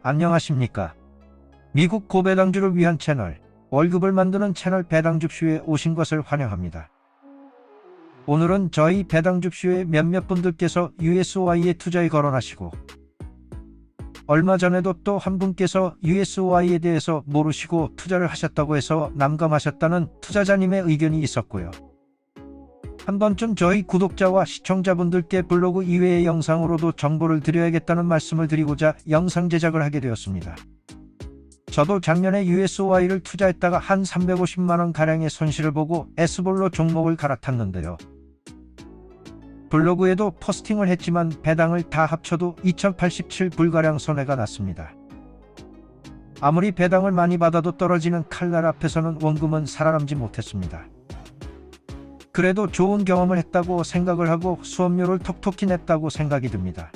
안녕하십니까. 미국 고배당주를 위한 채널, 월급을 만드는 채널 배당줍쇼에 오신 것을 환영합니다. 오늘은 저희 배당줍쇼의 몇몇 분들께서 USOI에 투자에 거론하시고, 얼마 전에도 또 한 분께서 USOI에 대해서 모르시고 투자를 하셨다고 해서 난감하셨다는 투자자님의 의견이 있었고요. 한 번쯤 저희 구독자와 시청자분들께 블로그 이외의 영상으로도 정보를 드려야겠다는 말씀을 드리고자 영상 제작을 하게 되었습니다. 저도 작년에 USOI를 투자했다가 한 350만원 가량의 손실을 보고 S볼로 종목을 갈아탔는데요. 블로그에도 포스팅을 했지만 배당을 다 합쳐도 2087불가량 손해가 났습니다. 아무리 배당을 많이 받아도 떨어지는 칼날 앞에서는 원금은 살아남지 못했습니다. 그래도 좋은 경험을 했다고 생각을 하고 수업료를 톡톡히 냈다고 생각이 듭니다.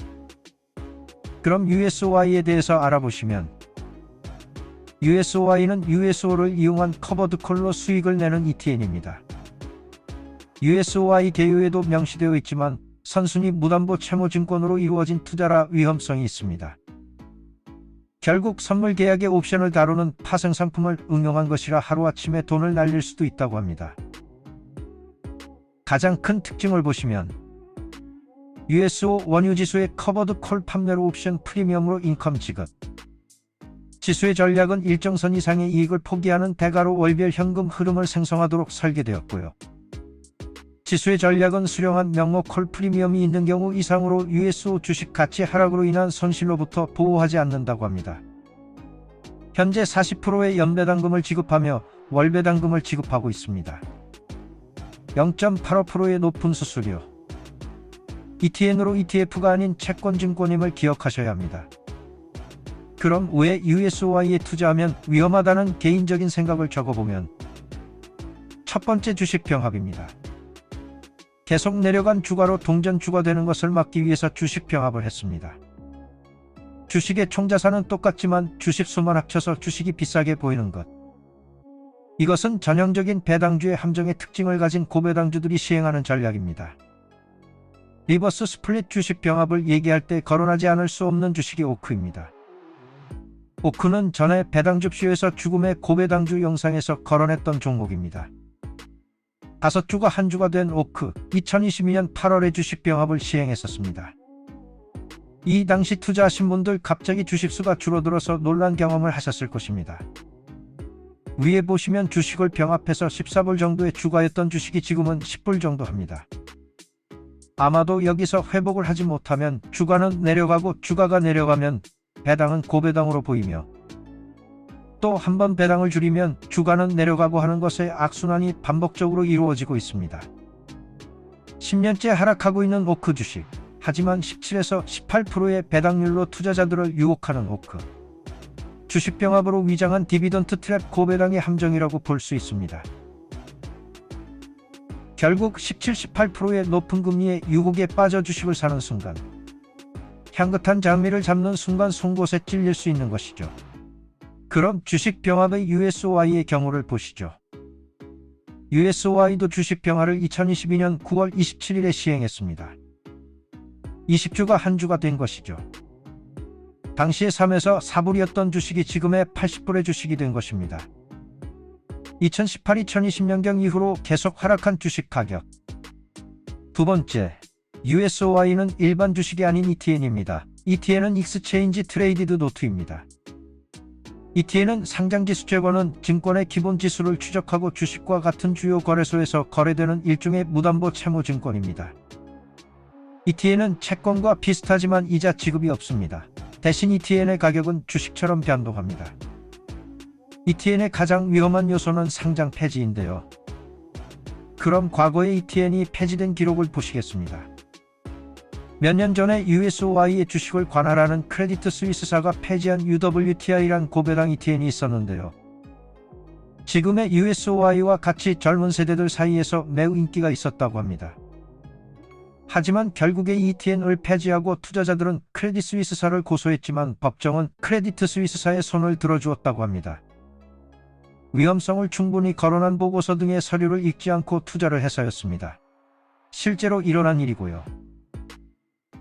그럼 USOI에 대해서 알아보시면, USOI는 USO를 이용한 커버드콜로 수익을 내는 ETN입니다. USOI 개요에도 명시되어 있지만 선순위 무담보 채무증권으로 이루어진 투자라 위험성이 있습니다. 결국 선물 계약의 옵션을 다루는 파생상품을 응용한 것이라 하루아침에 돈을 날릴 수도 있다고 합니다. 가장 큰 특징을 보시면, USO 원유지수의 커버드콜 판매로 옵션 프리미엄으로 인컴 지급, 지수의 전략은 일정선 이상의 이익을 포기하는 대가로 월별 현금 흐름을 생성하도록 설계되었고요. 지수의 전략은 수령한 명목 콜 프리미엄이 있는 경우 이상으로 USO 주식 가치 하락으로 인한 손실로부터 보호하지 않는다고 합니다. 현재 40%의 연배당금을 지급하며 월배당금을 지급하고 있습니다. 0.85%의 높은 수수료. ETN으로 ETF가 아닌 채권증권임을 기억하셔야 합니다. 그럼 왜 USOI에 투자하면 위험하다는 개인적인 생각을 적어보면, 첫 번째 주식 병합입니다. 계속 내려간 주가로 동전 주가 되는 것을 막기 위해서 주식 병합을 했습니다. 주식의 총자산은 똑같지만 주식 수만 합쳐서 주식이 비싸게 보이는 것. 이것은 전형적인 배당주의 함정의 특징을 가진 고배당주들이 시행하는 전략입니다. 리버스 스플릿 주식 병합을 얘기할 때 거론하지 않을 수 없는 주식이 오크입니다. 오크는 전에 배당줍쇼에서 죽음의 고배당주 영상에서 거론했던 종목입니다. 5주가 한 주가 된 오크, 2022년 8월에 주식 병합을 시행했었습니다. 이 당시 투자하신 분들 갑자기 주식수가 줄어들어서 놀란 경험을 하셨을 것입니다. 위에 보시면 주식을 병합해서 14불 정도의 주가였던 주식이 지금은 10불 정도 합니다. 아마도 여기서 회복을 하지 못하면 주가는 내려가고 주가가 내려가면 배당은 고배당으로 보이며, 또 한 번 배당을 줄이면 주가는 내려가고 하는 것의 악순환이 반복적으로 이루어지고 있습니다. 10년째 하락하고 있는 오크 주식, 하지만 17에서 18%의 배당률로 투자자들을 유혹하는 오크. 주식 병합으로 위장한 디비던트 트랩 고배당의 함정이라고 볼 수 있습니다. 결국 17, 18%의 높은 금리에 유혹에 빠져 주식을 사는 순간, 향긋한 장미를 잡는 순간 송곳에 찔릴 수 있는 것이죠. 그럼 주식 병합의 USOI의 경우를 보시죠. USOI도 주식 병합을 2022년 9월 27일에 시행했습니다. 20주가 한 주가 된 것이죠. 당시에 3에서 4불이었던 주식이 지금의 80불의 주식이 된 것입니다. 2018-2020년경 이후로 계속 하락한 주식 가격. 두 번째, USOI는 일반 주식이 아닌 ETN입니다. ETN은 익스체인지 트레이디드 노트입니다. ETN은 상장지수채권은 증권의 기본지수를 추적하고 주식과 같은 주요 거래소에서 거래되는 일종의 무담보 채무증권입니다. ETN은 채권과 비슷하지만 이자 지급이 없습니다. 대신 ETN의 가격은 주식처럼 변동합니다. ETN의 가장 위험한 요소는 상장 폐지인데요. 그럼 과거의 ETN이 폐지된 기록을 보시겠습니다. 몇 년 전에 USOI의 주식을 관할하는 크레디트 스위스사가 폐지한 UWTI란 고배당 ETN이 있었는데요. 지금의 USOI와 같이 젊은 세대들 사이에서 매우 인기가 있었다고 합니다. 하지만 결국에 ETN을 폐지하고 투자자들은 크레딧 스위스사를 고소했지만 법정은 크레디트 스위스사의 손을 들어주었다고 합니다. 위험성을 충분히 거론한 보고서 등의 서류를 읽지 않고 투자를 해서였습니다. 실제로 일어난 일이고요.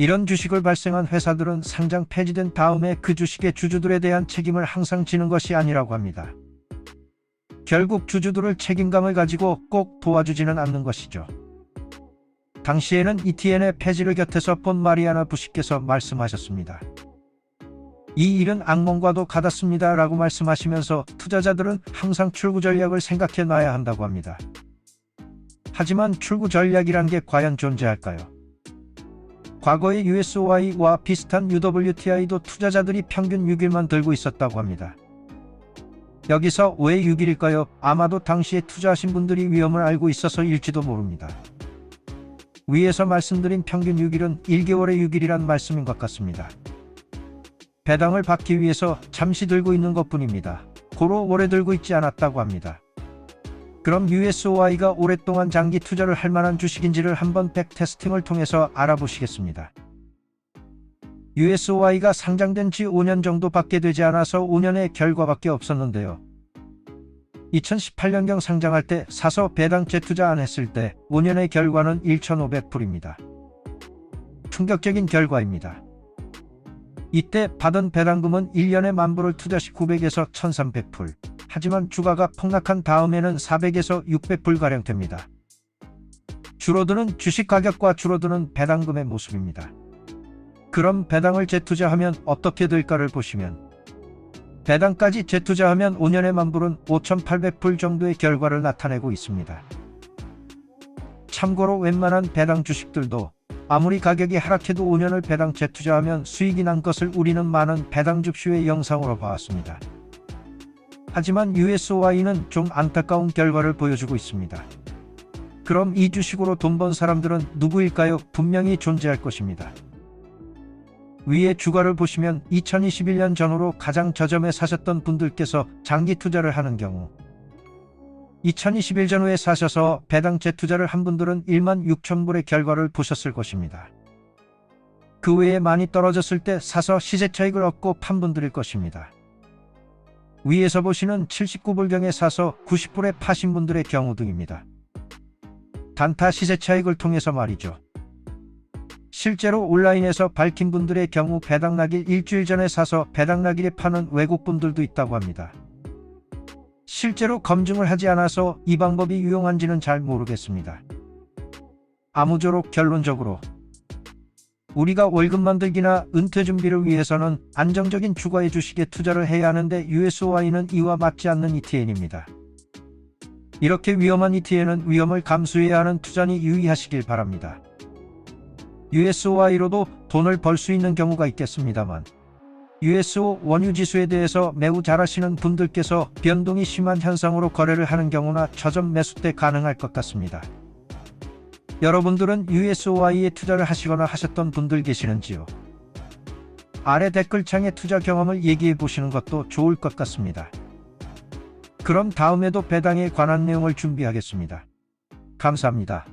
이런 주식을 발행한 회사들은 상장 폐지된 다음에 그 주식의 주주들에 대한 책임을 항상 지는 것이 아니라고 합니다. 결국 주주들을 책임감을 가지고 꼭 도와주지는 않는 것이죠. 당시에는 ETN의 폐지를 곁에서 본 마리아나 부시께서 말씀하셨습니다. 이 일은 악몽과도 같았습니다 라고 말씀하시면서 투자자들은 항상 출구 전략을 생각해 놔야 한다고 합니다. 하지만 출구 전략이란 게 과연 존재할까요? 과거의 USOI와 비슷한 UWTI도 투자자들이 평균 6일만 들고 있었다고 합니다. 여기서 왜 6일일까요? 아마도 당시에 투자하신 분들이 위험을 알고 있어서일지도 모릅니다. 위에서 말씀드린 평균 6일은 1개월의 6일이란 말씀인 것 같습니다. 배당을 받기 위해서 잠시 들고 있는 것뿐입니다. 고로 오래 들고 있지 않았다고 합니다. 그럼 USOI가 오랫동안 장기 투자를 할 만한 주식인지를 한번 백테스팅을 통해서 알아보시겠습니다. USOI가 상장된 지 5년 정도밖에 되지 않아서 5년의 결과밖에 없었는데요. 2018년경 상장할 때 사서 배당 재투자 안 했을 때 5년의 결과는 1,500불입니다. 충격적인 결과입니다. 이때 받은 배당금은 1년에 10,000불을 투자 시 900에서 1,300불. 하지만 주가가 폭락한 다음에는 400에서 600불가량 됩니다. 줄어드는 주식 가격과 줄어드는 배당금의 모습입니다. 그럼 배당을 재투자하면 어떻게 될까를 보시면 배당까지 재투자하면 5년에 10,000불은 5,800불 정도의 결과를 나타내고 있습니다. 참고로 웬만한 배당 주식들도 아무리 가격이 하락해도 5년을 배당 재투자하면 수익이 난 것을 우리는 많은 배당 줍쇼의 영상으로 봐왔습니다. 하지만 USOI는 좀 안타까운 결과를 보여주고 있습니다. 그럼 이 주식으로 돈 번 사람들은 누구일까요? 분명히 존재할 것입니다. 위의 주가를 보시면 2021년 전후로 가장 저점에 사셨던 분들께서 장기 투자를 하는 경우 2021 전후에 사셔서 배당 재투자를 한 분들은 16,000불의 결과를 보셨을 것입니다. 그 외에 많이 떨어졌을 때 사서 시세 차익을 얻고 판 분들일 것입니다. 위에서 보시는 79불경에 사서 90불에 파신 분들의 경우 등입니다. 단타 시세 차익을 통해서 말이죠. 실제로 온라인에서 밝힌 분들의 경우 배당 나길 일주일 전에 사서 배당 나길에 파는 외국 분들도 있다고 합니다. 실제로 검증을 하지 않아서 이 방법이 유용한지는 잘 모르겠습니다. 아무쪼록 결론적으로 우리가 월급 만들기나 은퇴 준비를 위해서는 안정적인 주가의 주식에 투자를 해야 하는데 USOI는 이와 맞지 않는 ETN입니다. 이렇게 위험한 ETN은 위험을 감수해야 하는 투자니 유의하시길 바랍니다. USOI로도 돈을 벌 수 있는 경우가 있겠습니다만 USO 원유지수에 대해서 매우 잘 아시는 분들께서 변동이 심한 현상으로 거래를 하는 경우나 저점 매수 때 가능할 것 같습니다. 여러분들은 USOI에 투자를 하시거나 하셨던 분들 계시는지요? 아래 댓글창에 투자 경험을 얘기해 보시는 것도 좋을 것 같습니다. 그럼 다음에도 배당에 관한 내용을 준비하겠습니다. 감사합니다.